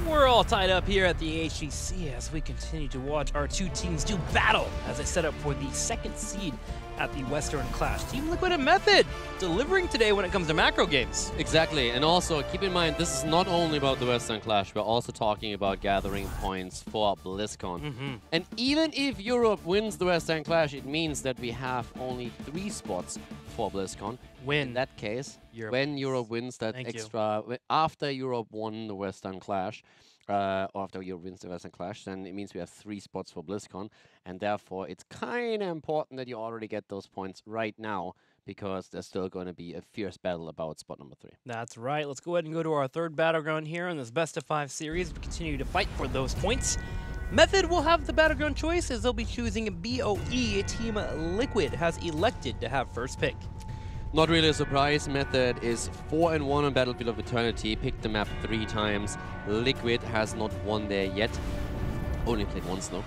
We're all tied up here at the HGC as we continue to watch our two teams do battle as they set up for the second seed at the Western Clash. Team Liquid and Method delivering today when it comes to macro games. Exactly, and also keep in mind this is not only about the Western Clash, we're also talking about gathering points for BlizzCon. And even if Europe wins the Western Clash, it means that we have only 3 spots for BlizzCon. In that case, when Europe wins that after Europe won the Western Clash, or after Europe wins the Western Clash, then it means we have 3 spots for BlizzCon, and therefore it's kind of important that you already get those points right now, because there's still going to be a fierce battle about spot number 3. That's right. Let's go ahead and go to our third battleground here in this best of 5 series. We continue to fight for those points. Method will have the battleground choice as they'll be choosing BOE. Team Liquid has elected to have first pick. Not really a surprise. Method is 4-1 on Battlefield of Eternity, picked the map 3 times. Liquid has not won there yet. Only played once though.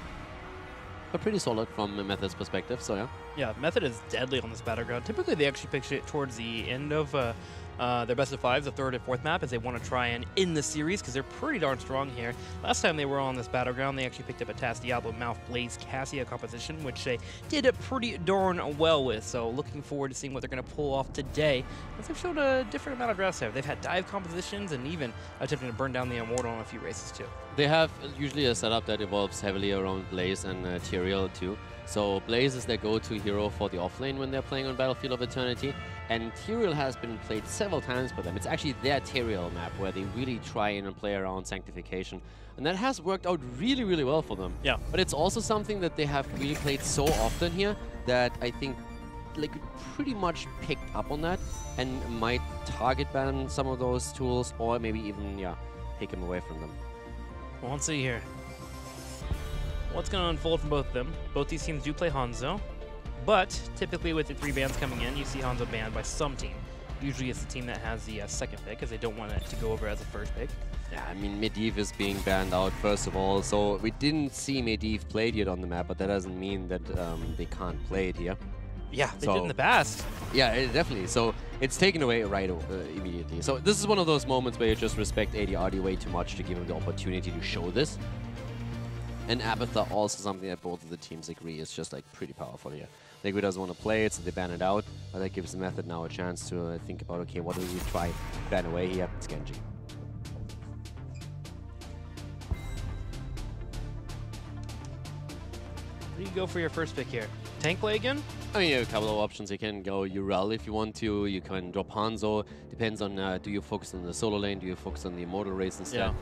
But pretty solid from Method's perspective, so yeah. Yeah, Method is deadly on this battleground. Typically they actually pick it towards the end of their best of 5s, the 3rd and 4th map, as they want to try and end the series because they're pretty darn strong here. Last time they were on this battleground, they actually picked up a TAS Diablo Mouth Blaze Cassia composition, which they did pretty darn well with. So looking forward to seeing what they're going to pull off today, as they've shown a different amount of drafts there. They've had dive compositions and even attempting to burn down the Immortal on a few races too. They have usually a setup that evolves heavily around Blaze and Tyrael too. So Blaze is their go-to hero for the offlane when they're playing on Battlefield of Eternity, and Tyrael has been played several times by them. It's actually their Tyrael map where they really try and play around Sanctification, and that has worked out really, really well for them. Yeah. But it's also something that they have really played so often here that I think Liquid pretty much picked up on that and might target ban some of those tools, or maybe even, yeah, take them away from them. Well, let's see here. What's going to unfold from both of them? Both these teams do play Hanzo, but typically with the 3 bans coming in, you see Hanzo banned by some team. Usually it's the team that has the second pick, because they don't want it to go over as a first pick. Yeah, I mean, Medivh is being banned out, first of all, so we didn't see Medivh played yet on the map, but that doesn't mean that they can't play it here. Yeah, they did in the past. Yeah, definitely. So it's taken away right immediately. So this is one of those moments where you just respect ADRD way too much to give him the opportunity to show this. And Abathur also something that both of the teams agree is just like pretty powerful here. Liquid doesn't want to play it, so they ban it out. But that gives the Method now a chance to think about, okay, what do we try to ban away here? It's Genji. Where do you go for your first pick here? Tank play again? I mean, you have a couple of options. You can go Urel if you want to. You can drop Hanzo. Depends on, do you focus on the solo lane? Do you focus on the Immortal race instead? Yeah.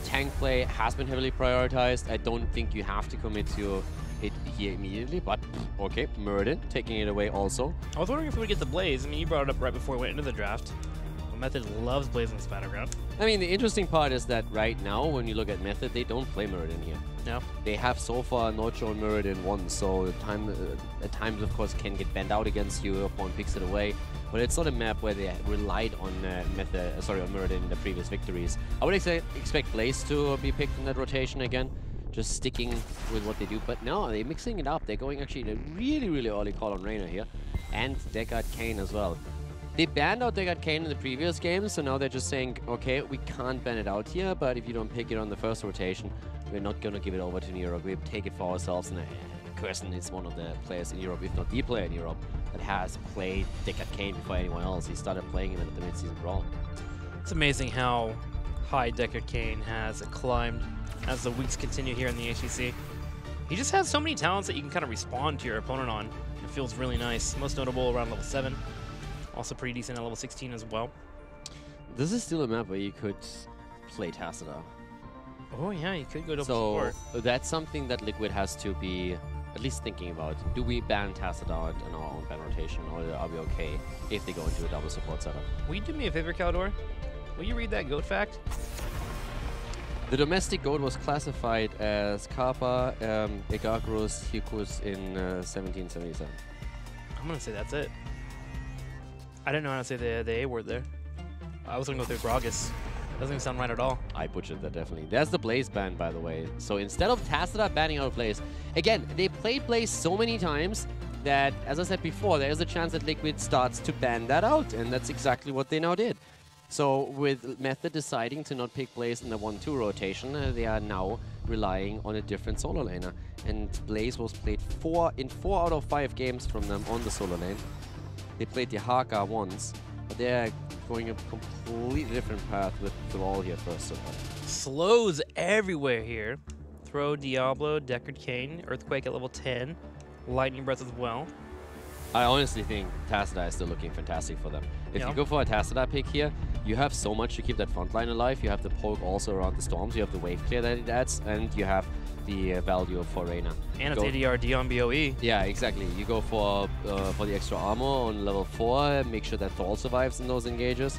Tank play has been heavily prioritized. I don't think you have to commit to it here immediately, but okay, Muradin taking it away also. I was wondering if we would get the Blaze. I mean, you brought it up right before we went into the draft. Method loves Blaze in this battleground. I mean, the interesting part is that right now, when you look at Method, they don't play Muradin here. No. They have so far not shown Muradin once, so at times, of course, can get banned out against you. Your opponent picks it away. But it's not a map where they relied on on Muradin in the previous victories. I would expect Blaze to be picked in that rotation again, just sticking with what they do. But no, they're mixing it up. They're going actually in a really, really early call on Reyna here, and Deckard Cain as well. They banned out Deckard Cain in the previous game, so now they're just saying, okay, we can't ban it out here, but if you don't pick it on the first rotation, we're not going to give it over to Europe. We take it for ourselves. And Kirsten is one of the players in Europe, if not the player in Europe, that has played Deckard Cain before anyone else. He started playing him at the mid-season brawl. It's amazing how high Deckard Cain has climbed as the weeks continue here in the HGC. He just has so many talents that you can kind of respond to your opponent on. It feels really nice. Most notable around level 7. Also pretty decent at level 16 as well. This is still a map where you could play Tassadar. Oh yeah, you could go double support. So that's something that Liquid has to be at least thinking about. Do we ban Tassadar in our own ban rotation, or are we okay if they go into a double support setup? Will you do me a favor, Caldor? Will you read that goat fact? The domestic goat was classified as Kappa Egagrus Hikus in 1777. I'm gonna say that's it. I didn't know how to say the A word there. I was gonna go through Gragas. Doesn't even sound right at all. I butchered that definitely. There's the Blaze ban, by the way. So instead of Tassadar banning out Blaze, again, they played Blaze so many times that, as I said before, there is a chance that Liquid starts to ban that out, and that's exactly what they now did. So with Method deciding to not pick Blaze in the 1-2 rotation, they are now relying on a different solo laner. And Blaze was played in 4 out of 5 games from them on the solo lane. They played the Haka once, but they're going a completely different path with Thrall here first of all. Slows everywhere here. Throw, Diablo, Deckard Cain, Earthquake at level 10, Lightning Breath as well. I honestly think Tassadar is still looking fantastic for them. If you go for a Tassadar pick here, you have so much to keep that front line alive. You have the poke also around the storms, you have the wave clear that it adds, and you have the value for Reyna. And it's ADRD on BOE. Yeah, exactly. You go for the extra armor on level 4, make sure that Thrall survives in those engages.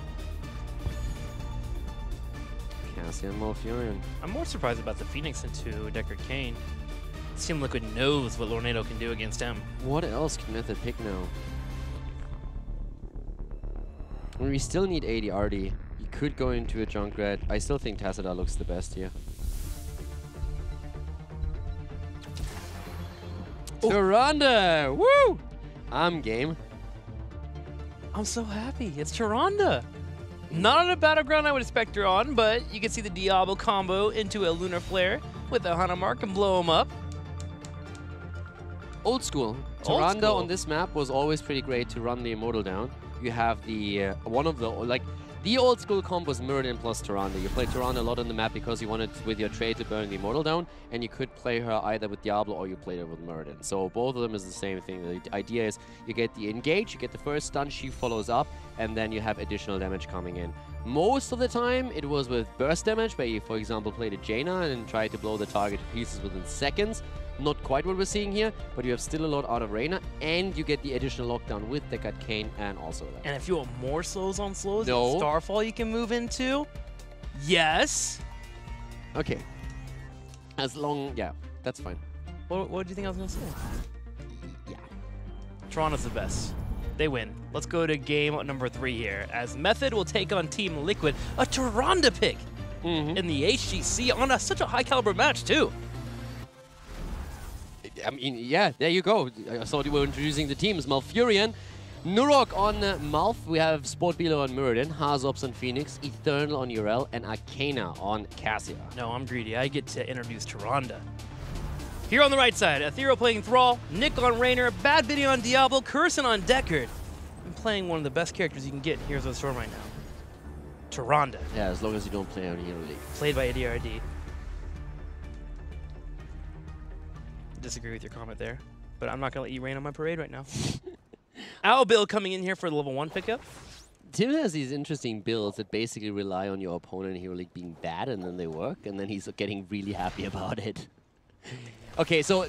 Cassian Malfurion. I'm more surprised about the Phoenix into Deckard Cain. Team Liquid knows what Lornado can do against him. What else can Method pick now? I mean, we still need ADRD. You could go into a Junkrat. I still think Tassadar looks the best here. Oh. Tyrande! Woo! I'm game. I'm so happy. It's Tyrande. Not on a battleground I would expect her on, but you can see the Diablo combo into a Lunar Flare with a Hana Mark and blow him up. Old school. Tyrande on this map was always pretty great to run the Immortal down. You have the the old school comp was Muradin plus Tyrande. You played Tyrande a lot on the map because you wanted with your trade to burn the Immortal down, and you could play her either with Diablo or you played her with Muradin. So both of them is the same thing. The idea is you get the engage, you get the first stun, she follows up, and then you have additional damage coming in. Most of the time it was with burst damage, where you, for example, played a Jaina and tried to blow the target to pieces within seconds. Not quite what we're seeing here, but you have still a lot out of Reyna, and you get the additional lockdown with Deckard Cain and also that. And if you want more slows on slows, Starfall you can move into. Yes. Okay. As long, yeah, that's fine. What do you think I was gonna say? Yeah. Toronto's the best. They win. Let's go to game number 3 here, as Method will take on Team Liquid, a Tyrande pick in the HGC on such a high caliber match too. I mean, yeah, there you go. I thought you were introducing the teams. Malfurion, Nurok on Malf. We have Sport Bealo on Muradin, Hazops on Phoenix, Eternal on Urel, and Arcana on Cassia. No, I'm greedy. I get to introduce Tyrande. Here on the right side, Ethereal playing Thrall, Nick on Raynor, Bad Biddy on Diablo, Curson on Deckard. I'm playing one of the best characters you can get in Heroes of the Storm right now. Tyrande. Yeah, as long as you don't play on Hero League. Played by ADRD. Disagree with your comment there, but I'm not going to let you rain on my parade right now. Bill coming in here for the level 1 pickup. Tim has these interesting builds that basically rely on your opponent in Hero League being bad, and then they work, and then he's getting really happy about it. Okay, so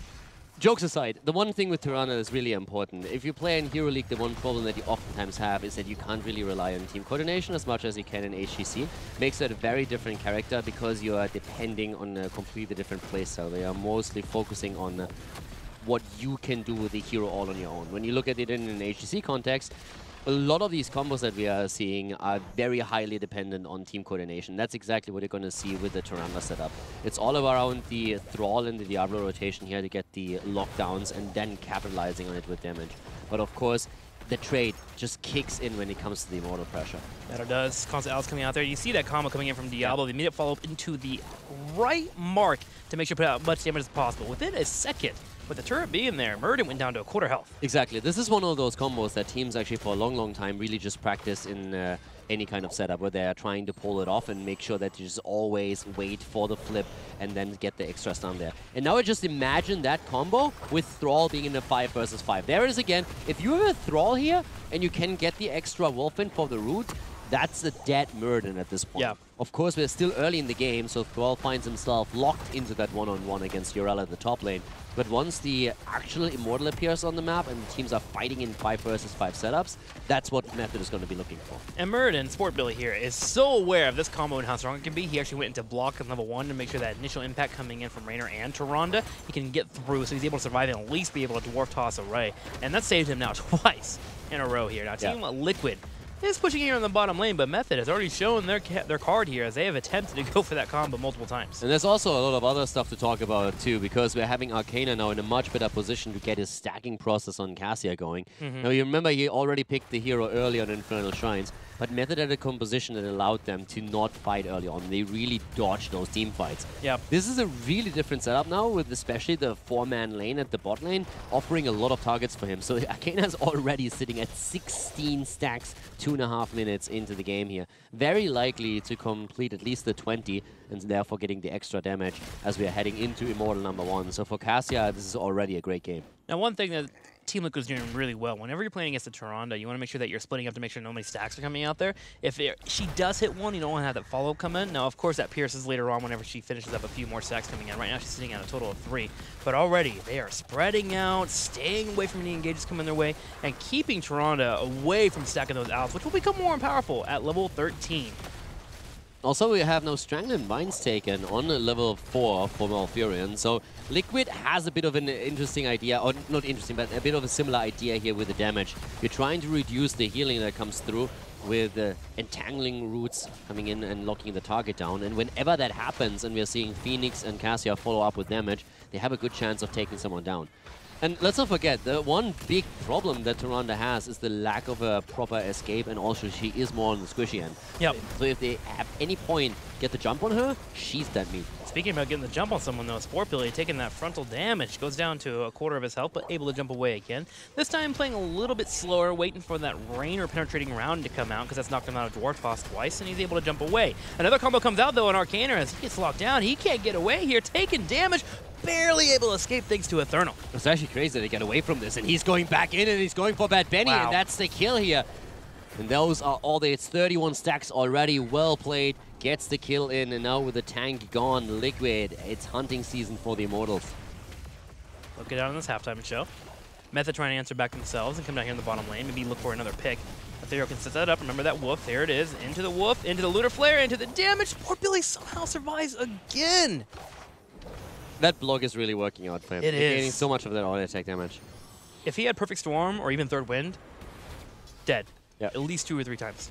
jokes aside, the one thing with Tyrande is really important. If you play in Hero League, the one problem that you oftentimes have is that you can't really rely on team coordination as much as you can in HGC. Makes it a very different character because you are depending on a completely different playstyle. They are mostly focusing on what you can do with the hero all on your own. When you look at it in an HGC context, a lot of these combos that we are seeing are very highly dependent on team coordination. That's exactly what you're going to see with the Tyrande setup. It's all around the Thrall and the Diablo rotation here to get the lockdowns and then capitalizing on it with damage. But of course, the trade just kicks in when it comes to the Immortal pressure. That it does. Constant Alice coming out there. You see that combo coming in from Diablo. The immediate follow-up into the right mark to make sure to put out as much damage as possible. Within a second, with the turret being there, Muradin went down to a quarter health. Exactly. This is one of those combos that teams actually for a long, long time really just practice in any kind of setup where they're trying to pull it off and make sure that you just always wait for the flip and then get the extra stun there. And now I just imagine that combo with Thrall being in a 5 versus 5. There it is again. If you have a Thrall here and you can get the extra Wolfin for the root, that's a dead Muradin at this point. Yeah. Of course, we're still early in the game, so Thrall finds himself locked into that one-on-one against Urel at the top lane. But once the actual Immortal appears on the map and the teams are fighting in 5 versus 5 setups, that's what Method is going to be looking for. And Muradin, Sport Billy here, is so aware of this combo and how strong it can be. He actually went into block on level 1 to make sure that initial impact coming in from Raynor and Tyrande, he can get through, so he's able to survive and at least be able to dwarf toss Array. And that saved him now twice in a row here. Now, Team Liquid is pushing here on the bottom lane, but Method has already shown their card here as they have attempted to go for that combo multiple times. And there's also a lot of other stuff to talk about too, because we're having Arcana now in a much better position to get his stacking process on Cassia going. Now you remember he already picked the hero early on Infernal Shrines, but Method had a composition that allowed them to not fight early on. They really dodged those team fights. Yeah. This is a really different setup now, with especially the 4-man lane at the bot lane offering a lot of targets for him. So Arcana's already sitting at 16 stacks, 2.5 minutes into the game here. Very likely to complete at least the 20, and therefore getting the extra damage as we are heading into Immortal #1. So for Cassia, this is already a great game. Now, one thing that Team Liquid is doing really well, whenever you're playing against a Tyrande, you want to make sure that you're splitting up to make sure no many stacks are coming out there. If she does hit one, you don't want to have that follow-up come in. Now, of course, that pierces later on whenever she finishes up a few more stacks coming in. Right now, she's sitting at a total of 3. But already, they are spreading out, staying away from any engages coming their way, and keeping Tyrande away from stacking those outs, which will become more powerful at level 13. Also, we have no Strangling Vines taken on level 4 for Malfurion, so Liquid has a bit of an interesting idea, or not interesting, but a bit of a similar idea here with the damage. You're trying to reduce the healing that comes through with entangling roots coming in and locking the target down, and whenever that happens and we're seeing Phoenix and Cassia follow up with damage, they have a good chance of taking someone down. And let's not forget, the one big problem that Tyrande has is the lack of a proper escape, and also she is more on the squishy end. Yep. So if they at any point get the jump on her, she's dead meat. Speaking about getting the jump on someone, though, Sportbilly taking that frontal damage, goes down to a quarter of his health, but able to jump away again. This time playing a little bit slower, waiting for that rain or penetrating round to come out, because that's knocked him out of Dwarf Toss twice, and he's able to jump away. Another combo comes out, though, on Arcana as he gets locked down. He can't get away here, taking damage, barely able to escape thanks to Eternal. It's actually crazy to get away from this, and he's going back in, and he's going for Bad Benny, Wow. and that's the kill here. And those are all the, it's 31 stacks already, well played, gets the kill in, and now with the tank gone, Liquid, it's hunting season for the Immortals. Look it out on this halftime show. Method trying to answer back themselves and come down here in the bottom lane, maybe look for another pick. Ethereal can set that up, remember that wolf, there it is, into the wolf, into the Lunar Flare, into the damage, Sportbilly somehow survives again! That block is really working out for him. It He's gaining is. so much of that auto attack damage. If he had Perfect Storm or even Third Wind, dead. Yeah. At least 2 or 3 times.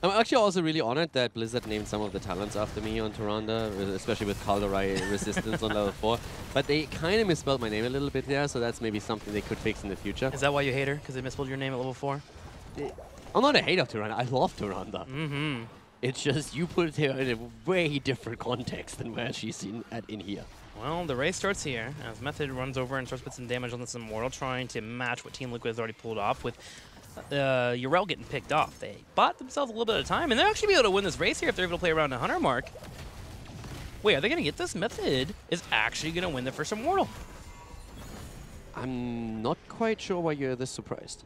I'm actually also really honored that Blizzard named some of the talents after me on Tyrande, especially with Calderai Resistance on level 4. But they kind of misspelled my name a little bit there, so that's maybe something they could fix in the future. Is that why you hate her? Because they misspelled your name at level 4? I'm not a hater of Tyrande. I love Tyrande. Mm-hmm. It's just you put her in a way different context than where she's in here. Well, the race starts here as Method runs over and starts putting some damage on this Immortal, trying to match what Team Liquid has already pulled off with Urel getting picked off. They bought themselves a little bit of time, and they'll actually be able to win this race here if they're able to play around the 100 mark. Wait, are they going to get this? Method is actually going to win the first Immortal. I'm not quite sure why you're this surprised.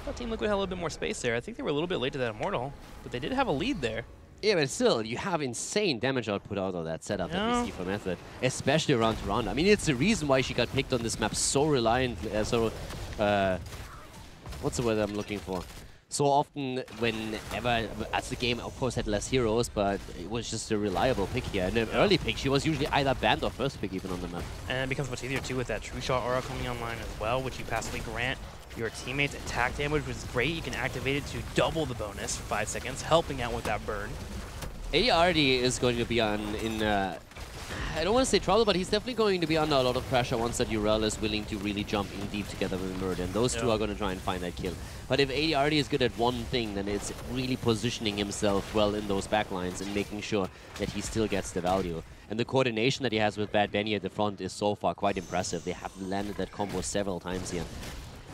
I thought Team Liquid had a little bit more space there. I think they were a little bit late to that Immortal, but they did have a lead there. Yeah, but still, you have insane damage output out of that setup that we see for Method, especially around Tyrande. I mean, it's the reason why she got picked on this map so reliant, what's the word I'm looking for? So often, whenever, as the game, of course, had less heroes, but it was just a reliable pick here. And an early pick, she was usually either banned or first pick even on the map. And it becomes much easier, too, with that True Shot aura coming online as well, which you passively grant your teammates attack damage, which is great. You can activate it to double the bonus for 5 seconds, helping out with that burn. ARD is going to be I don't want to say trouble, but he's definitely going to be under a lot of pressure once that Urel is willing to really jump in deep together with Murden. Those two are going to try and find that kill. But if ARD is good at one thing, then it's really positioning himself well in those backlines and making sure that he still gets the value. And the coordination that he has with Bad Benny at the front is so far quite impressive. They have landed that combo several times here.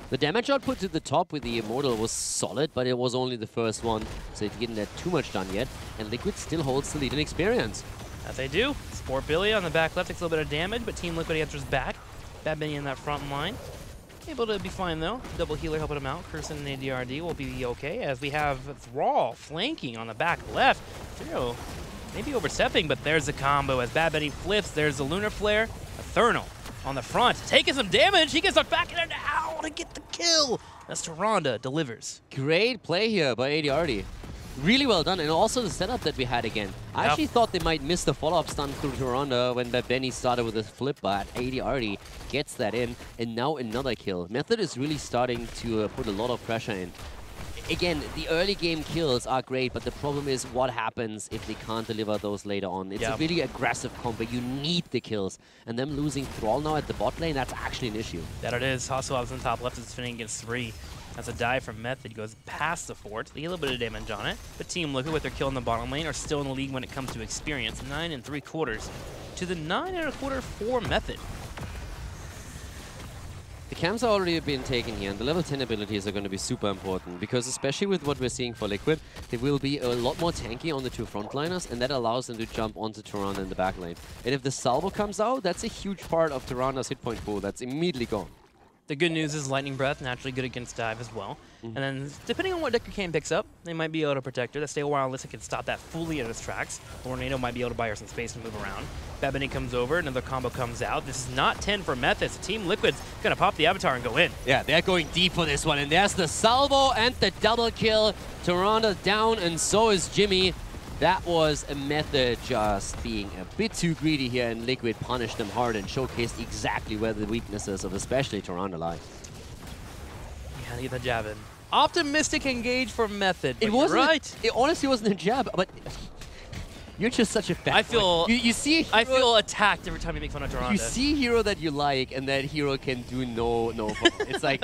The damage output to the top with the Immortal was solid, but it was only the first one, so it didn't get too much done yet. And Liquid still holds the lead in experience. As they do. Sportbilly on the back left takes a little bit of damage, but Team Liquid answers back. Bad Benny in that front line. Able to be fine, though. Double healer helping him out. Curson and ADRD will be okay, as we have Thrall flanking on the back left. Zero maybe overstepping, but there's the combo. As Bad Benny flips, there's the Lunar Flare. Eternal on the front, taking some damage. He gets knocked back in now to get the kill. As Tyrande delivers. Great play here by ADRD. Really well done, and also the setup that we had again. I actually thought they might miss the follow-up stun through Tyrande when Benny started with a flip, but ADRD gets that in, and now another kill. Method is really starting to put a lot of pressure in. Again, the early game kills are great, but the problem is what happens if they can't deliver those later on. It's a really aggressive combo. You need the kills. And them losing Thrall now at the bot lane, that's actually an issue. That it is. Hasselhoff's on top left is spinning against 3. as a dive from Method goes past the fort. They get a little bit of damage on it, but Team Liquid with their kill in the bottom lane are still in the league when it comes to experience. 9 3/4 to the 9 1/4 for Method. The camps are already being taken here, and the level 10 abilities are going to be super important, because especially with what we're seeing for Liquid, they will be a lot more tanky on the two frontliners, and that allows them to jump onto Tyrande in the back lane. And if the salvo comes out, that's a huge part of Tyrande's hit point pool. That's immediately gone. The good news is Lightning Breath, naturally good against dive as well. And then, depending on what Decker Kane picks up, they might be able to protect her. The Stay a While Alyssa can stop that fully in its tracks. Tornado might be able to buy her some space and move around. Bad Bunny comes over, another combo comes out. This is not 10 for Method, so Team Liquid's gonna pop the Avatar and go in. Yeah, they're going deep for this one, and there's the salvo and the double kill. Tyrande down, and so is Jimmy. That was a Method just being a bit too greedy here, and Liquid punished them hard and showcased exactly where the weaknesses of especially Tyrande lie. Yeah, get the jab in. Optimistic engage for Method. It wasn't right. It honestly wasn't a jab, but you're just such a fan. I feel you see. I feel attacked every time you make fun of Tyrande. You see a hero that you like, and that hero can do no. It's like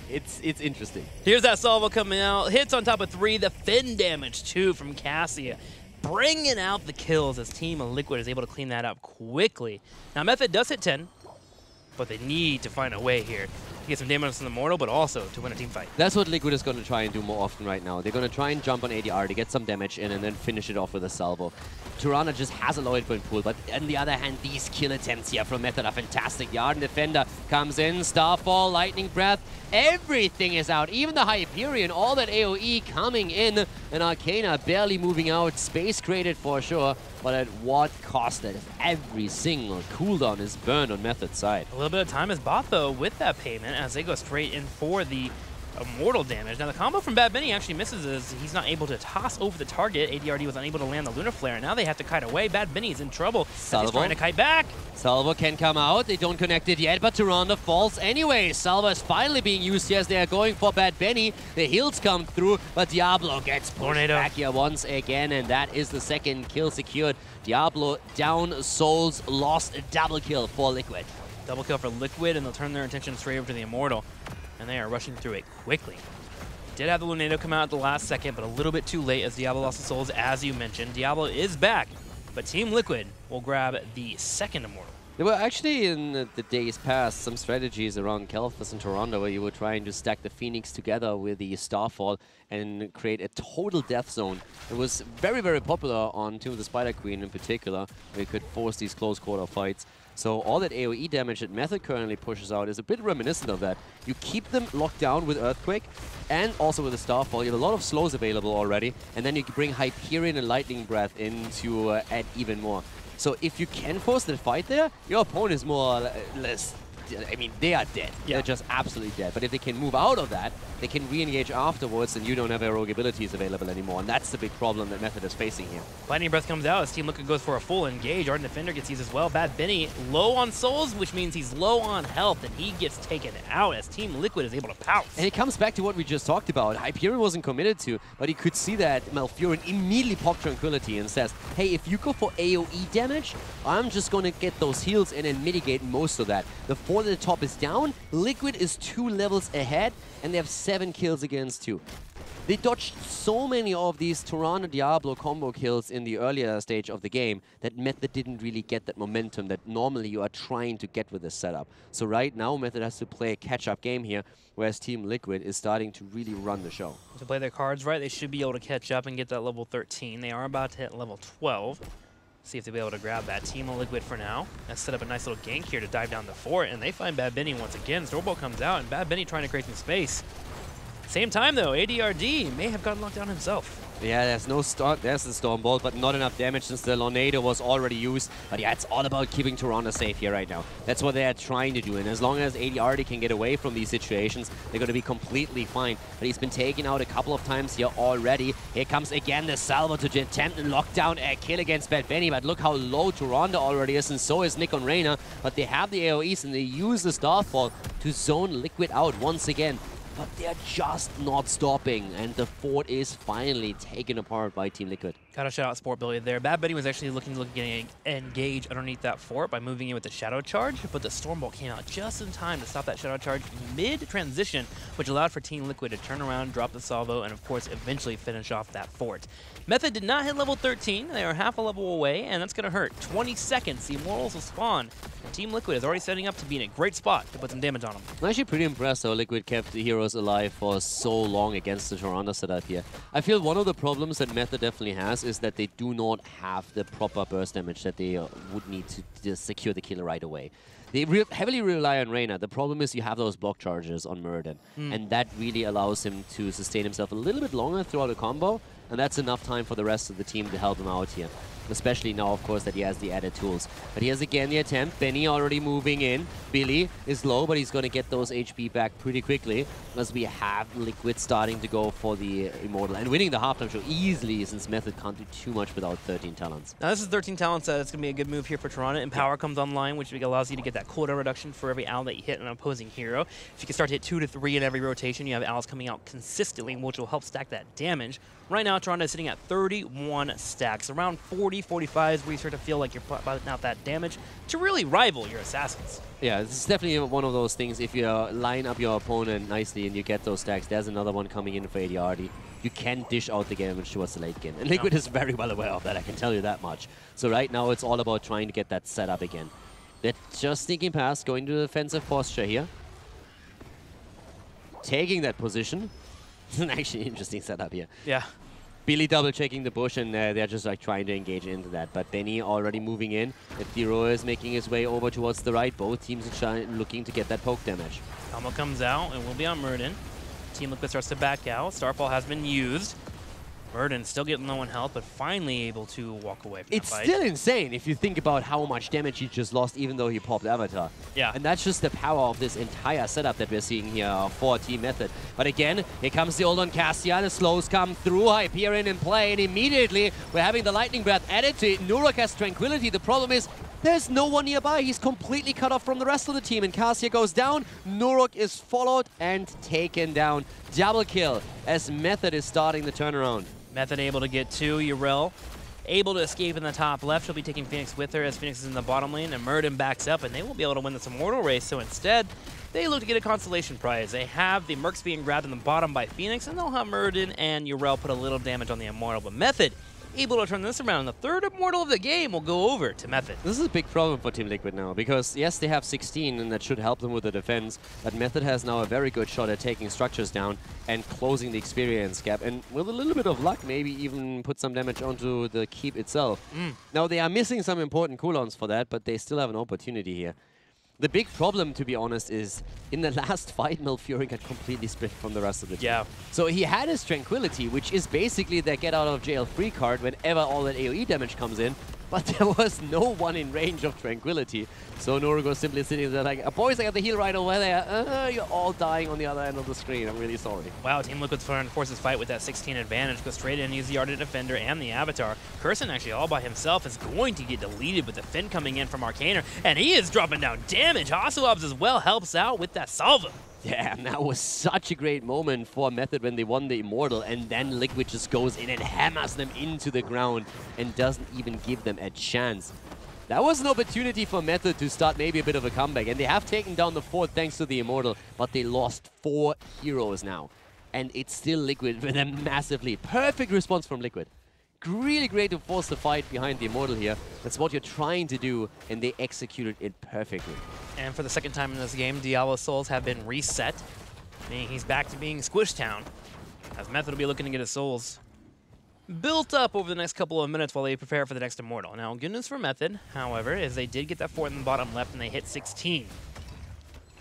it's interesting. Here's that salvo coming out. Hits on top of 3. The fin damage 2 from Cassia, bringing out the kills as Team Liquid is able to clean that up quickly. Now Method does hit 10, but they need to find a way here to get some damage on the Immortal, but also to win a team fight. That's what Liquid is going to try and do more often right now. They're going to try and jump on ADR to get some damage in and then finish it off with a salvo. Tyrande just has a low hit point pool, but on the other hand, these kill attempts here from Method are fantastic. Yarden Defender comes in, Starfall, Lightning Breath, everything is out. Even the Hyperion, all that AoE coming in, and Arcana barely moving out. Space created for sure, but at what cost? That if every single cooldown is burned on Method's side. A little bit of time is bought, though, with that payment as they go straight in for the Immortal damage. Now, the combo from Bad Bunny actually misses as he's not able to toss over the target. ADRD was unable to land the Lunar Flare. Now they have to kite away. Bad Bunny is in trouble. He's trying to kite back. Salvo can come out. They don't connect it yet, but Tyrande falls anyway. Salvo is finally being used here as they are going for Bad Bunny. The heals come through, but Diablo gets pushed back here once again, and that is the second kill secured. Diablo down, Souls lost, a double kill for Liquid. Double kill for Liquid, and they'll turn their attention straight over to the Immortal. And they are rushing through it quickly. Did have the Lunado come out at the last second, but a little bit too late as Diablo lost the Souls, as you mentioned. Diablo is back, but Team Liquid will grab the second Immortal. There were actually, in the days past, some strategies around Kalphas and Tyrande where you were trying to stack the Phoenix together with the Starfall and create a total death zone. It was very, very popular on Tomb of the Spider Queen in particular, where you could force these close quarter fights. So all that AoE damage that Method currently pushes out is a bit reminiscent of that. You keep them locked down with Earthquake and also with the Starfall. You have a lot of slows available already, and then you can bring Hyperion and Lightning Breath in to add even more. So if you can force the fight there, your opponent is more or less, I mean, they are dead. Yeah. They're just absolutely dead. But if they can move out of that, they can re-engage afterwards, and you don't have heroic abilities available anymore. And that's the big problem that Method is facing here. Lightning Breath comes out as Team Liquid goes for a full engage. Ardent Defender gets used as well. Bad Bunny low on souls, which means he's low on health, and he gets taken out as Team Liquid is able to pounce. And it comes back to what we just talked about. Hyperion wasn't committed to, but he could see that Malfurion immediately popped Tranquility and says, hey, if you go for AoE damage, I'm just going to get those heals in and mitigate most of that. The 4 at the top is down, Liquid is 2 levels ahead, and they have 7 kills against 2. They dodged so many of these Tyrande Diablo combo kills in the earlier stage of the game that Method didn't really get that momentum that normally you are trying to get with this setup. So right now, Method has to play a catch-up game here, whereas Team Liquid is starting to really run the show. To play their cards right, they should be able to catch up and get that level 13. They are about to hit level 12. See if they'll be able to grab that. Team Liquid for now. Let's set up a nice little gank here to dive down the fort, and they find Bad Bunny once again. Stormbolt comes out, and Bad Bunny trying to create some space. Same time, though, ADRD may have gotten locked down himself. Yeah, there's no there's the Stormbolt, but not enough damage since the Tornado was already used. But yeah, it's all about keeping Tyrande safe here right now. That's what they're trying to do, and as long as ADRD can get away from these situations, they're going to be completely fine. But he's been taken out a couple of times here already. Here comes again the Salvo to attempt and lock down a kill against Bad Bunny, but look how low Tyrande already is, and so is Nick on Reyna. But they have the AoEs, and they use the Starfall to zone Liquid out once again. but they're just not stopping, and the fort is finally taken apart by Team Liquid. Gotta shout out Sport Billy there. Bad Betty was actually looking to engage underneath that fort by moving in with the Shadow Charge, but the Stormbolt came out just in time to stop that Shadow Charge mid-transition, which allowed for Team Liquid to turn around, drop the salvo, and of course eventually finish off that fort. Method did not hit level 13. They are half a level away, and that's gonna hurt. 20 seconds, the Immortals will spawn. And Team Liquid is already setting up to be in a great spot to put some damage on them. I'm actually pretty impressed how Liquid kept the heroes alive for so long against the Toronto setup here. I feel one of the problems that Method definitely has is that they do not have the proper burst damage that they would need to just secure the kill right away. They heavily rely on Reyna. The problem is you have those block charges on Muradin, and that really allows him to sustain himself a little bit longer throughout a combo, and that's enough time for the rest of the team to help him out here. Especially now, of course, that he has the added tools. But here's again the attempt. Benny already moving in. Billy is low, but he's going to get those HP back pretty quickly as we have Liquid starting to go for the Immortal and winning the halftime show easily, since Method can't do too much without 13 talents. Now this is 13 talents. It's going to be a good move here for Toronto. And Power comes online, which allows you to get that cooldown reduction for every owl that you hit an opposing hero. If you can start to hit 2 to 3 in every rotation, you have owls coming out consistently, which will help stack that damage. Right now, Toronto is sitting at 31 stacks. Around 40, 45 is where you start to feel like you're putting out that damage to really rival your assassins. Yeah, this is definitely one of those things. If you line up your opponent nicely and you get those stacks, there's another one coming in for ADRD. You can dish out the damage towards the late game. And Liquid is very well aware of that, I can tell you that much. So right now, it's all about trying to get that set up again. They're just sneaking past, going to the defensive posture here. Taking that position. It's an actually interesting setup here. Yeah. Billy double checking the bush, and they're just like trying to engage into that. But Benny already moving in. Thero is making his way over towards the right. Both teams are looking to get that poke damage. Alma comes out and will be on Muradin. Team Liquid starts to back out. Starfall has been used. Muradin still getting low on health, but finally able to walk away from It's the fight. still insane if you think about how much damage he just lost, even though he popped Avatar. Yeah. And that's just the power of this entire setup that we're seeing here for Team Method. But again, here comes the ult on Cassia. The slows come through. Hyperion in play, and immediately we're having the Lightning Breath added to it. Nurok has Tranquility. The problem is there's no one nearby. He's completely cut off from the rest of the team, and Cassia goes down. Nurok is followed and taken down. Double kill as Method is starting the turnaround. Method able to get 2. Yrel able to escape in the top left. She'll be taking Phoenix with her as Phoenix is in the bottom lane, and Muradin backs up, and they will be able to win this Immortal race. So instead, they look to get a consolation prize. They have the Mercs being grabbed in the bottom by Phoenix, and they'll have Muradin and Yrel put a little damage on the Immortal. But Method able to turn this around, and the third Immortal of the game will go over to Method. This is a big problem for Team Liquid now, because yes, they have 16, and that should help them with the defense, but Method has now a very good shot at taking structures down and closing the experience gap, and with a little bit of luck, maybe even put some damage onto the keep itself. Now, they are missing some important cooldowns for that, but they still have an opportunity here. The big problem, to be honest, is in the last fight, Malfurion got completely split from the rest of the team. Yeah. So he had his Tranquility, which is basically their get out of jail free card whenever all that AoE damage comes in, but there was no one in range of Tranquility. So Nurok was simply sitting there like, boys, I got the heal right over there. You're all dying on the other end of the screen. I'm really sorry. Wow, Team Liquid's trying to force this fight with that 16 advantage. Go straight in, use the Ardent Defender and the Avatar. Curson actually all by himself is going to get deleted with the Finn coming in from Arcaner, and he is dropping down damage. Hasselhoffs as well helps out with that salvo. Yeah, and that was such a great moment for Method when they won the Immortal, and then Liquid just goes in and hammers them into the ground and doesn't even give them a chance. That was an opportunity for Method to start maybe a bit of a comeback, and they have taken down the fort thanks to the Immortal, but they lost 4 heroes now. And it's still Liquid with a massive lead. Perfect response from Liquid. Really great to force the fight behind the Immortal here. That's what you're trying to do, and they executed it perfectly. And for the second time in this game, Diablo's souls have been reset, meaning he's back to being Squish Town, as Method will be looking to get his souls built up over the next couple of minutes while they prepare for the next Immortal. Now, good news for Method, however, is they did get that fort in the bottom left, and they hit 16.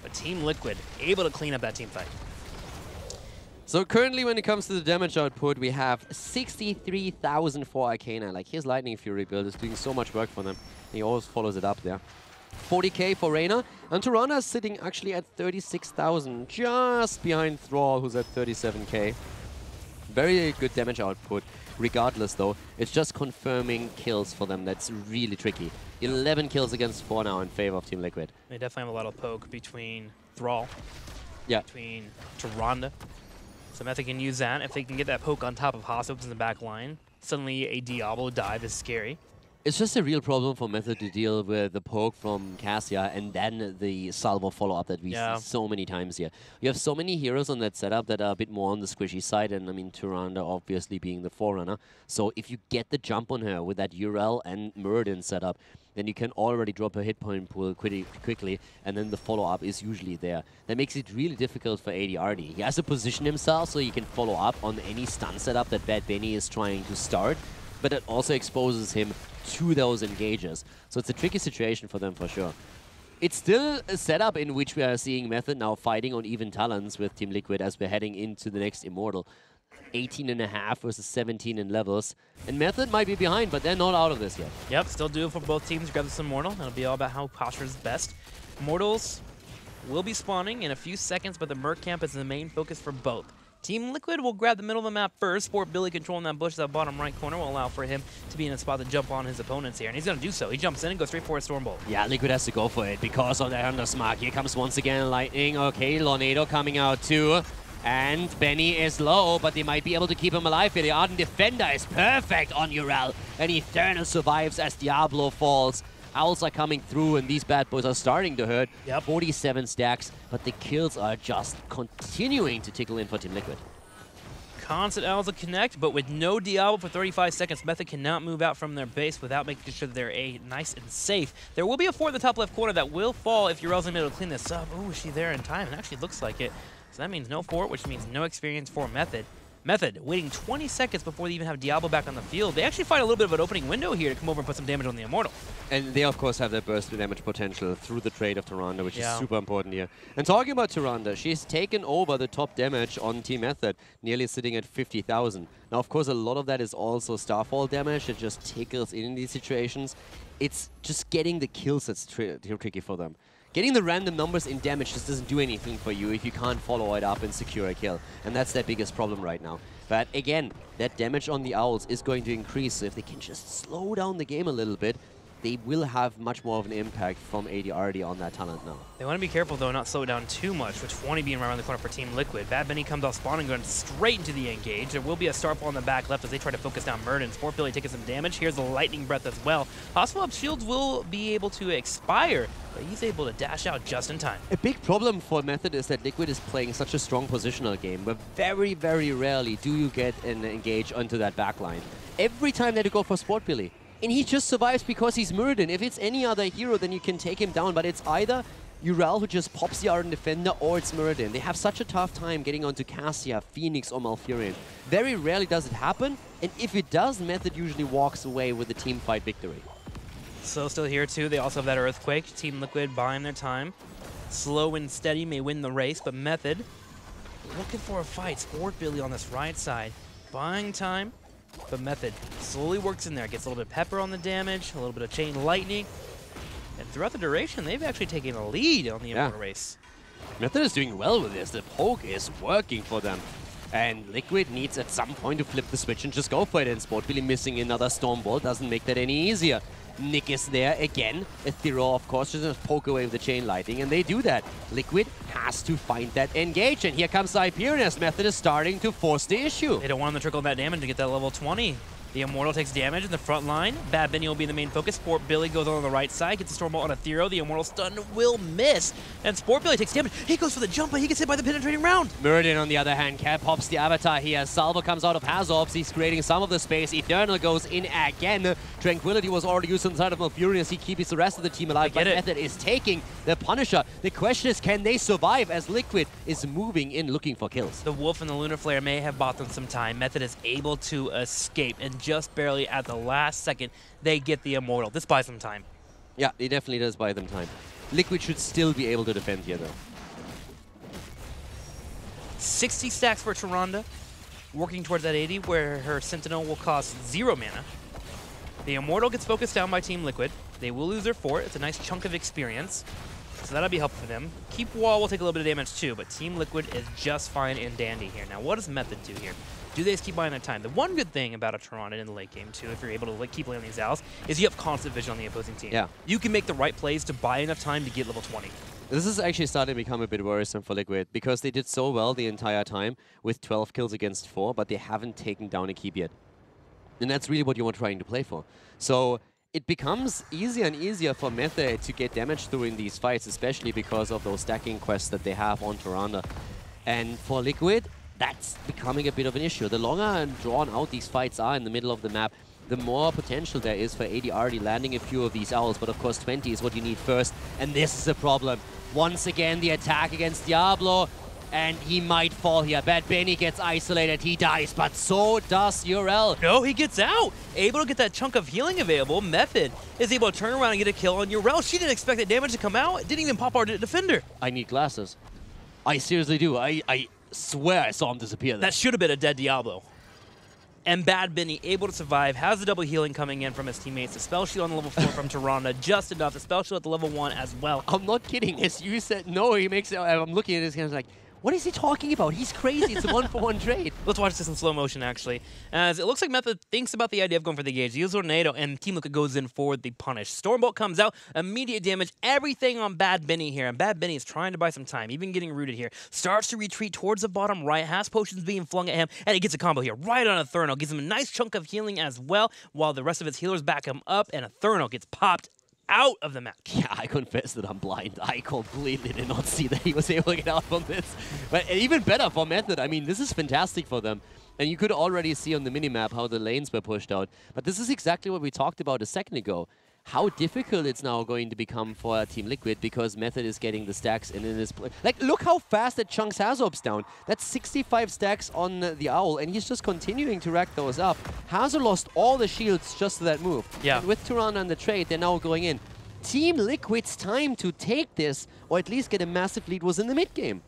But Team Liquid able to clean up that team fight. So currently, when it comes to the damage output, we have 63,000 for Arcana. Like, his Lightning Fury build is doing so much work for them. He always follows it up there. 40k for Reyna. And Toronto is sitting actually at 36,000, just behind Thrall, who's at 37k. Very good damage output. Regardless, though, it's just confirming kills for them. That's really tricky. 11 kills against 4 now in favor of Team Liquid. They definitely have a lot of poke between Thrall between Tyrande. So Method can use that. If they can get that poke on top of Hossopes in the back line, suddenly a Diablo dive is scary. It's just a real problem for Method to deal with the poke from Cassia and then the salvo follow-up that we see so many times here. You have so many heroes on that setup that are a bit more on the squishy side, and I mean, Tyrande obviously being the forerunner. So if you get the jump on her with that Urel and Muradin setup, then you can already drop her hit point pool quickly, and then the follow-up is usually there. That makes it really difficult for ADRD. He has to position himself so he can follow up on any stun setup that Bad Benny is trying to start, but it also exposes him to those engages. So it's a tricky situation for them for sure. It's still a setup in which we are seeing Method now fighting on even talents with Team Liquid as we're heading into the next Immortal. 18.5 versus 17 in levels. And Method might be behind, but they're not out of this yet. Yep, still do for both teams. Grab this Immortal. It'll be all about how posture is best. Immortals will be spawning in a few seconds, but the Merc camp is the main focus for both. Team Liquid will grab the middle of the map first. Sport Billy controlling that bush, that bottom right corner will allow for him to be in a spot to jump on his opponents here. And he's going to do so. He jumps in and goes straight for a Stormbolt. Yeah, Liquid has to go for it because of that Undersmart. Here comes once again Lightning. Okay, Lornado coming out too. And Benny is low, but they might be able to keep him alive here. The Ardent Defender is perfect on Urel. And Eternal survives as Diablo falls. Owls are coming through, and these bad boys are starting to hurt. 47 stacks, but the kills are just continuing to tickle in for Team Liquid. Constant Owls will connect, but with no Diablo for 35 seconds, Method cannot move out from their base without making sure that they're nice and safe. There will be a 4 in the top left corner that will fall if Urel's able to clean this up. Oh, is she there in time? It actually looks like it. So that means no 4, which means no experience for Method. Method waiting 20 seconds before they even have Diablo back on the field. They actually find a little bit of an opening window here to come over and put some damage on the Immortal. And they, of course, have their burst damage potential through the trade of Tyrande, which is super important here. And talking about Tyrande, she's taken over the top damage on Team Method, nearly sitting at 50,000. Now, of course, a lot of that is also Starfall damage. It just tickles in these situations. It's just getting the kills that's tricky for them. Getting the random numbers in damage just doesn't do anything for you if you can't follow it up and secure a kill. And that's their biggest problem right now. But again, that damage on the Owls is going to increase, so if they can just slow down the game a little bit, they will have much more of an impact from ADRD on that talent now. They want to be careful, though, not slow it down too much, with 20 being right around the corner for Team Liquid. Bad Benny comes off spawn and going straight into the engage. There will be a Starfall on the back left as they try to focus down Murden. Sport Billy taking some damage. Here's the Lightning Breath as well. Hostile shields will be able to expire, but he's able to dash out just in time. A big problem for Method is that Liquid is playing such a strong positional game, where very, very rarely do you get an engage onto that backline. Every time they go for Sport Billy, and he just survives because he's Muradin. If it's any other hero, then you can take him down, but it's either Urel who just pops the Ardent Defender, or it's Muradin. They have such a tough time getting onto Cassia, Phoenix, or Malfurion. Very rarely does it happen, and if it does, Method usually walks away with a team fight victory. So still here too, they also have that Earthquake. Team Liquid buying their time. Slow and steady may win the race, but Method looking for a fight. Sport Billy on this right side, buying time. But Method slowly works in there, gets a little bit of pepper on the damage, a little bit of chain lightning, and throughout the duration, they've actually taken a lead on the Immortal race. Method is doing well with this. The poke is working for them. And Liquid needs at some point to flip the switch and just go for it. And Sport Billy missing another Stormbolt doesn't make that any easier. Nick is there again. Ethereal, of course, just poke away with the chain lightning, and they do that. Liquid has to find that engage, and here comes Hyperion as Method is starting to force the issue. They don't want him to trickle that damage to get that level 20. The Immortal takes damage in the front line. Bad Benny will be the main focus. Sport Billy goes on the right side, gets the Stormbolt on Ethereal. The Immortal stun will miss, and Sport Billy takes damage. He goes for the jump, but he gets hit by the penetrating round. Muradin, on the other hand, pops the Avatar here. Salvo comes out of Hazorbs. He's creating some of the space. Eternal goes in again. Tranquility was already used on the side of Malfurion as he keeps the rest of the team alive, but Method is taking the Punisher. The question is, can they survive as Liquid is moving in looking for kills? The Wolf and the Lunar Flare may have bought them some time. Method is able to escape, and just barely at the last second, they get the Immortal. This buys them time. Yeah, it definitely does buy them time. Liquid should still be able to defend here, though. 60 stacks for Tyrande, working towards that 80, where her Sentinel will cost 0 mana. The Immortal gets focused down by Team Liquid. They will lose their fort. It's a nice chunk of experience, so that'll be helpful for them. Keep Wall will take a little bit of damage too, but Team Liquid is just fine and dandy here. Now, what does Method do here? Do they just keep buying their time? The one good thing about a Tyrande in the late game, too, if you're able to keep laying these owls, is you have constant vision on the opposing team. Yeah. You can make the right plays to buy enough time to get level 20. This is actually starting to become a bit worrisome for Liquid, because they did so well the entire time with 12 kills against 4, but they haven't taken down a keep yet. And that's really what you were trying to play for. So it becomes easier and easier for Method to get damage through in these fights, especially because of those stacking quests that they have on Tyrande. And for Liquid, that's becoming a bit of an issue. The longer and drawn out these fights are in the middle of the map, the more potential there is for ADRD landing a few of these owls. But of course 20 is what you need first, and this is a problem. Once again, the attack against Diablo, and he might fall here. Bad Benny gets isolated, he dies, but so does Urel. No, he gets out. Able to get that chunk of healing available. Method is able to turn around and get a kill on Urel. She didn't expect that damage to come out. It didn't even pop our defender. I need glasses. I seriously do. I swear I saw him disappear there. That should have been a dead Diablo. And Bad Benny able to survive, has the double healing coming in from his teammates. The spell shield on the level 4 from Tyrande, just enough. The spell shield at the level 1 as well. I'm not kidding. As you said, no, he makes it. I'm looking at his hands like, what is he talking about? He's crazy. It's a 1-for-1 trade. Let's watch this in slow motion, actually. As it looks like Method thinks about the idea of going for the gauge. He uses Tornado, and Team Liquid goes in for the punish. Stormbolt comes out, immediate damage, everything on Bad Benny here. And Bad Benny is trying to buy some time, even getting rooted here. Starts to retreat towards the bottom right, has potions being flung at him, and he gets a combo here right on Eternal. Gives him a nice chunk of healing as well, while the rest of his healers back him up, and Eternal gets popped out of the match. Yeah, I confess that I'm blind. I completely did not see that he was able to get out from this. But even better for Method. I mean, this is fantastic for them. And you could already see on the minimap how the lanes were pushed out. But this is exactly what we talked about a second ago. How difficult it's now going to become for Team Liquid, because Method is getting the stacks and in his play. Like, look how fast that chunks Hazop's down. That's 65 stacks on the Owl, and he's just continuing to rack those up. Hazo lost all the shields just to that move. Yeah. And with Tyrande and the trade, they're now going in. Team Liquid's time to take this, or at least get a massive lead, was in the mid game.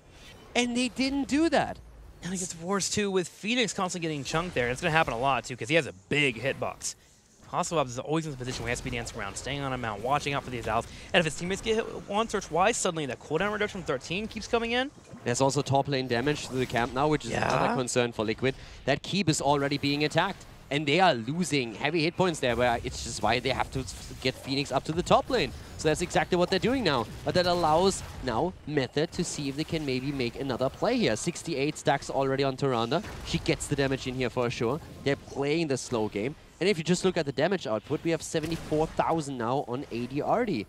And they didn't do that. And it gets worse, too, with Phoenix constantly getting chunked there. It's going to happen a lot, too, because he has a big hitbox. Hasselhoff is always in the position where he has to be dancing around, staying on a mount, watching out for these owls. And if his teammates get hit once or twice, suddenly the cooldown reduction from 13 keeps coming in. There's also top lane damage to the camp now, which is another concern for Liquid. That keep is already being attacked. And they are losing heavy hit points there, where it's just why they have to get Phoenix up to the top lane. So that's exactly what they're doing now. But that allows now Method to see if they can maybe make another play here. 68 stacks already on Tyrande. She gets the damage in here for sure. They're playing the slow game. And if you just look at the damage output, we have 74,000 now on ADRD.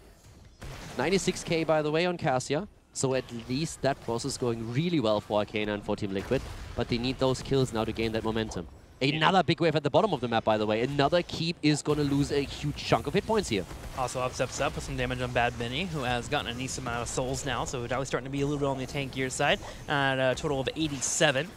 96k, by the way, on Cassia. So at least that process is going really well for Arcana and for Team Liquid. But they need those kills now to gain that momentum. Another big wave at the bottom of the map, by the way. Another keep is going to lose a huge chunk of hit points here. Also up steps up with some damage on Bad Benny, who has gotten a decent amount of souls now, so now he's starting to be a little bit on the tankier side at a total of 87.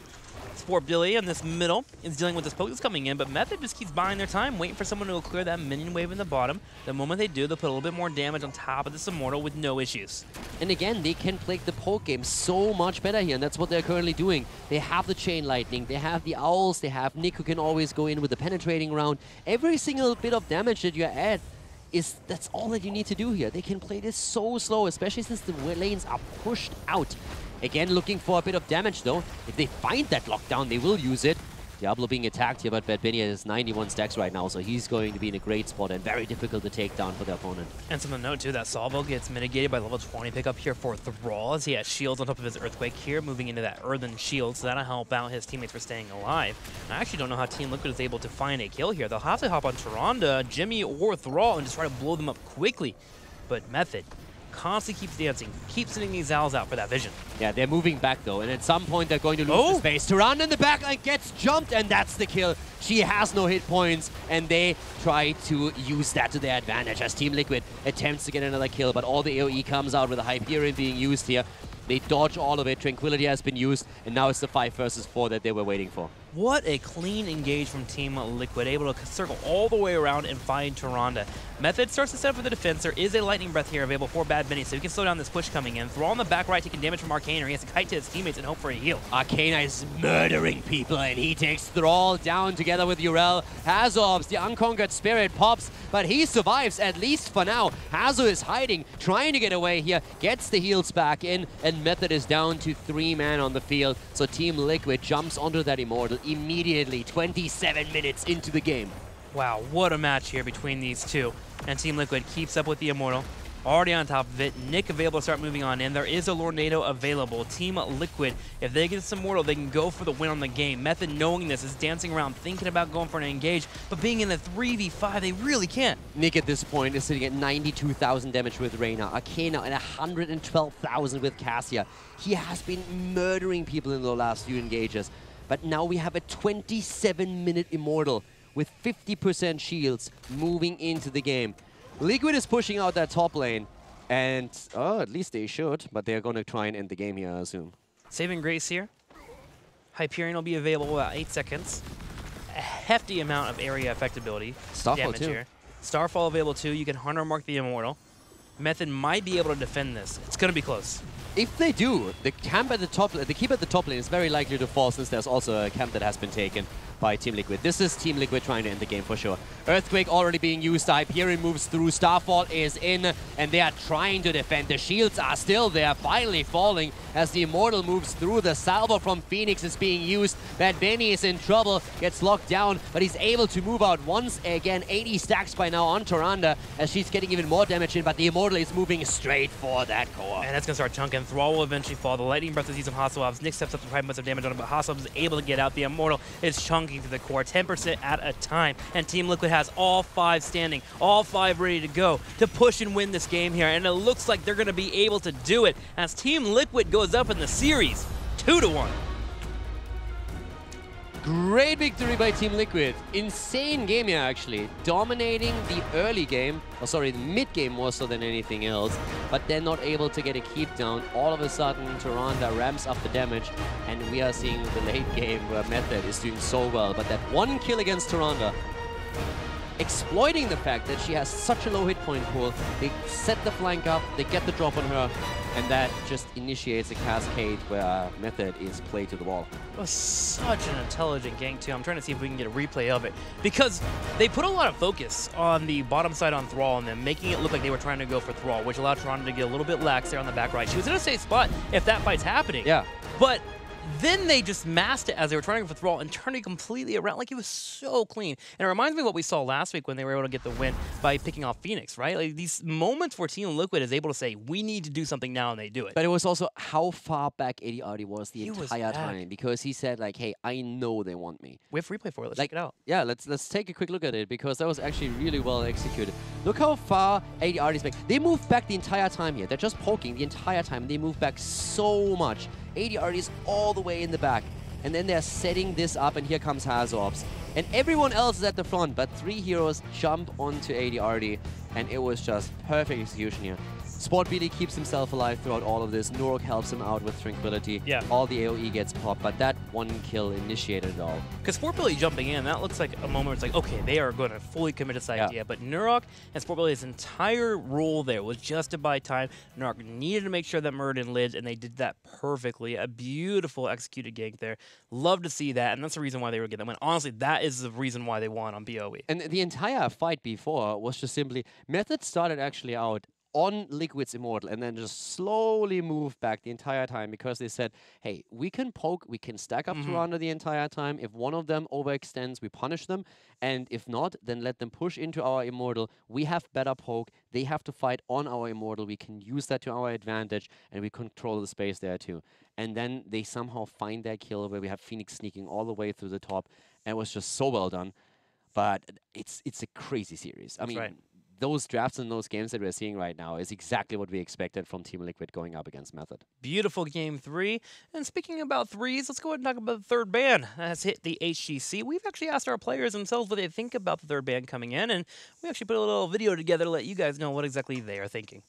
Sport Billy in this middle is dealing with this poke that's coming in, but Method just keeps buying their time, waiting for someone to clear that minion wave in the bottom. The moment they do, they'll put a little bit more damage on top of this Immortal with no issues. And again, they can play the poke game so much better here, and that's what they're currently doing. They have the Chain Lightning, they have the Owls, they have Nick who can always go in with the penetrating round. Every single bit of damage that you add, that's all that you need to do here. They can play this so slow, especially since the lanes are pushed out. Again, looking for a bit of damage, though. If they find that lockdown, they will use it. Diablo being attacked here, but Bad Benny has 91 stacks right now, so he's going to be in a great spot and very difficult to take down for the opponent. And something to note, too, that Salvo gets mitigated by level 20 pickup here for Thrall, as he has shields on top of his Earthquake here, moving into that Earthen Shield, so that'll help out his teammates for staying alive. I actually don't know how Team Liquid is able to find a kill here. They'll have to hop on Tyrande, Jimmy, or Thrall and just try to blow them up quickly. But Method constantly keeps dancing, keeps sending these owls out for that vision. Yeah, they're moving back though, and at some point they're going to lose the space. Tyrande in the backline gets jumped, and that's the kill. She has no hit points, and they try to use that to their advantage as Team Liquid attempts to get another kill, but all the AoE comes out with a Hyperion being used here. They dodge all of it, Tranquility has been used, and now it's the 5 versus 4 that they were waiting for. What a clean engage from Team Liquid, able to circle all the way around and find Tyrande. Method starts to set up for the defense. There is a Lightning Breath here available for Bad Benny, so he can slow down this push coming in. Thrall on the back right taking damage from Arcana. He has to kite to his teammates and hope for a heal. Arcana is murdering people, and he takes Thrall down together with Urel. Hazop's, the Unconquered Spirit, pops, but he survives, at least for now. Hazo is hiding, trying to get away here, gets the heals back in, and Method is down to 3 men on the field. So Team Liquid jumps onto that Immortal immediately, 27 minutes into the game. Wow, what a match here between these two. And Team Liquid keeps up with the Immortal. already on top of it. Nick available to start moving on in. There is a Lornado available. Team Liquid, if they get some Immortal, they can go for the win on the game. Method, knowing this, is dancing around, thinking about going for an engage, but being in the 3v5, they really can't. Nick at this point is sitting at 92,000 damage with Reyna, Arcana at 112,000 with Cassia. He has been murdering people in the last few engages, but now we have a 27-minute Immortal with 50% shields moving into the game. Liquid is pushing out that top lane, and at least they should, but they're going to try and end the game here, I assume. Saving Grace here. Hyperion will be available about 8 seconds. A hefty amount of area affectability. Starfall damage too. Here. Starfall available too. You can Hunter Mark the Immortal. Method might be able to defend this. It's going to be close. If they do, the camp at the top, the keep at the top lane is very likely to fall, since there's also a camp that has been taken by Team Liquid. This is Team Liquid trying to end the game for sure. Earthquake already being used. Hyperion moves through. Starfall is in, and they are trying to defend. The shields are still there, finally falling as the Immortal moves through. The salvo from Phoenix is being used. Bad Benny is in trouble, gets locked down, but he's able to move out once again. 80 stacks by now on Tyrande as she's getting even more damage in, but the Immortal is moving straight for that core. And that's going to start chunking. Thrall will eventually fall. The Lightning Breath is used on Hasselhoff. Nick steps up to 5 points of damage on him, but Hasselhoff is able to get out. The Immortal is chunking to the core, 10% at a time. And Team Liquid has all 5 standing, all 5 ready to go to push and win this game here. And it looks like they're going to be able to do it as Team Liquid goes up in the series 2-1. Great victory by Team Liquid. Insane game here, actually. Dominating the early game, or sorry, the mid game more so than anything else, but then not able to get a keep down. All of a sudden, Tyrande ramps up the damage, and we are seeing the late game where Method is doing so well. But that one kill against Tyrande, exploiting the fact that she has such a low hit point pool, they set the flank up, they get the drop on her, and that just initiates a cascade where Method is played to the wall. It was such an intelligent gank too. I'm trying to see if we can get a replay of it, because they put a lot of focus on the bottom side on Thrall and then making it look like they were trying to go for Thrall, which allowed Tyrande to get a little bit lax there on the back right. She was in a safe spot if that fight's happening. Yeah. But then they just masked it as they were trying to go for Thrall and turned it completely around. Like, it was so clean. And it reminds me of what we saw last week when they were able to get the win by picking off Phoenix, right? Like, these moments where Team Liquid is able to say, we need to do something now, and they do it. But it was also how far back ADRD was the He was entire back. time, because he said, like, hey, I know they want me. We have replay for it. Let's Like, check it out. Yeah, let's take a quick look at it, because that was actually really well executed. Look how far ADRD is back. They moved back the entire time here. They're just poking the entire time. They moved back so much. ADRD is all the way in the back. And then they're setting this up, and here comes Hazorps. And everyone else is at the front, but 3 heroes jump onto ADRD, and it was just perfect execution here. Sport Billy keeps himself alive throughout all of this. Nurok helps him out with Tranquility. Yeah. All the AoE gets popped, but that one kill initiated it all. Because Sport Billy jumping in, that looks like a moment where it's like, okay, they are going to fully commit to this idea. But Nurok and Sport Billy's entire role there was just to buy time. Nurok needed to make sure that Muradin lived, and they did that perfectly. A beautiful executed gank there. Love to see that, and that's the reason why they were getting that win. Honestly, that is the reason why they won on BOE. And the entire fight before was just simply, Method started actually out on Liquid's Immortal and then just slowly moved back the entire time, because they said, hey, we can poke, we can stack up Tyrande the entire time. If one of them overextends, we punish them. And if not, then let them push into our Immortal. We have better poke. They have to fight on our Immortal. We can use that to our advantage, and we control the space there too. And then they somehow find their kill where we have Phoenix sneaking all the way through the top. And it was just so well done. But it's a crazy series. I mean, right. Those drafts and those games that we're seeing right now is exactly what we expected from Team Liquid going up against Method. Beautiful game 3. And speaking about threes, let's go ahead and talk about the third ban that has hit the HGC. We've actually asked our players themselves what they think about the third ban coming in, and we actually put a little video together to let you guys know what exactly they are thinking.